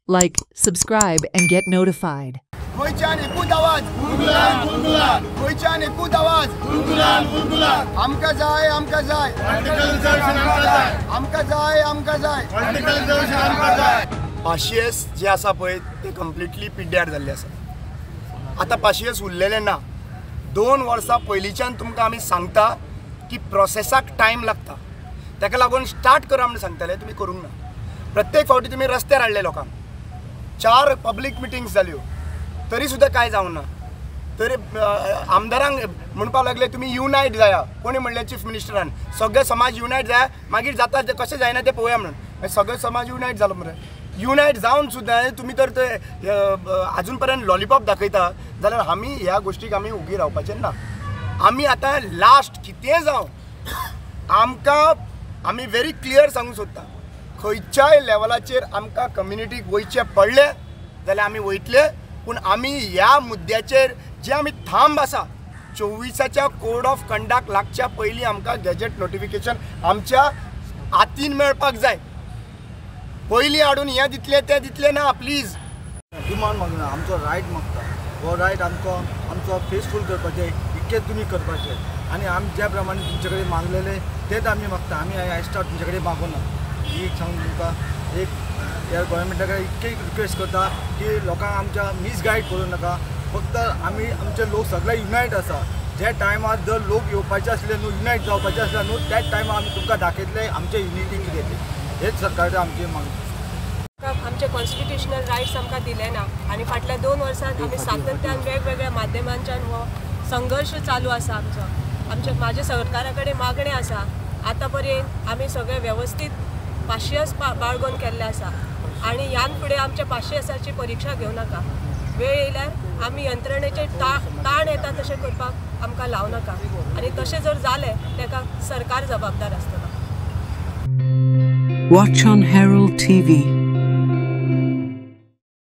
Like, subscribe, and get notified. गोयच्यान एकूच आवाज गुलगुलान गुलगुलान गोयच्यान एकूच आवाज गुलगुलान गुलगुलान आमका जाय आमका जाय पॉलिटिकल रिझर्वेशन आमका जाय आमका जाय आमका जाय पॉलिटिकल रिझर्वेशन आमका जाय पाशियस जे आसा पळय ते कंप्लीटली पिड्ड्यार जाल्ले आसा आता पाशियस उरलेले ना 2 वर्सां पयलींच्यान तुमकां आमी सांगता की प्रोसेसाक टायम लागता ताका लागून स्टार्ट करा म्हणून सांगताले तुमी करूंक ना प्रत्येक फावटी तुमी रस्त्यार हाडले लोकांक 4 पब्लीक मिटिंग्स जाल्यो तरी सुद्दां काय जावं ना तरी आमदारांक म्हणपाक लागले तुमी युनायट जाया कोणी म्हणलें चीफ मिनिस्टरान सगळे समाज युनायट जाया मागीर जाता ते कशें जायना ते पळोवया म्हणून सगळे समाज युनायट जालो मरे युनायट जावन सुद्दां तुमी तर ते आजून पर्यंत लॉलीपॉप दाखयता जाल्यार आमी ह्या गोश्टीक आमी उगी रावपाचें ना आमी आतां लास्ट कितें जावं आमकां आमी व्हेरी क्लियर सांगूंक सोदता खंयच्याय लेवलाचेर आमकां कम्युनिटीक वयचें पडलें जाल्यार आमी वयतले पूण आमी ह्या मुद्द्याचेर जे आमी थांब आसा 24च्या कोड ऑफ कंडक्ट लागच्या पयलीं आमकां गॅजेट नोटिफिकेशन आमच्या हातीन मेळपाक जाय पयलीं हाडून हें दितले तें दितले ना प्लीज डिमांड मागना आमचो रायट मागता हो रायट आमचो फेसफूल करपाचें इतकें तुमी करपाचें आनी आमी ज्या प्रमाणे तुमचे कडेन मागलेले तेच आमी मागता आमी एक्स्ट्रा तुमचे कडेन मागूना ही सांगून तुमकां एक ह्या गोवोरमेंटा कडेन इतके रिक्वेस्ट करता की लोकांक आमच्या मिसगायड करूं नाका फक्त आमी आमचे लोक सगळे युनायट आसा जे टायमार जर लोक येवपाचे आसले न्हू युनायट जावपाचे आसले न्हू त्याच टायमार आमी तुमकां दाखयतले आमचे युनिटी कितें तें हेच सरकाराचे आमची मागणी आमचे कॉन्स्टिट्युशनल रायट्स आमकां दिले ना आनी फाटल्या 2 वर्सांत आमी सातत्यान वेगवेगळ्या माध्यमांच्यान हो संघर्श चालू आसा आमचे म्हाजे सरकारा कडेन मागणें आसा आतां पर्यंत आमी सगळे वेवस्थीत पाशियस बाळगून केल्ले आसा आनी ह्यान फुडें आमच्या पाशियसाची परीक्षा घेवं नाका वेळ येयल्यार आमी यंत्रणेचे ताण येता तशें करपाक आमकां लावं नाका आनी तशें जर जालें ताका सरकार जबाबदार आसतलो. Watch on Herald TV.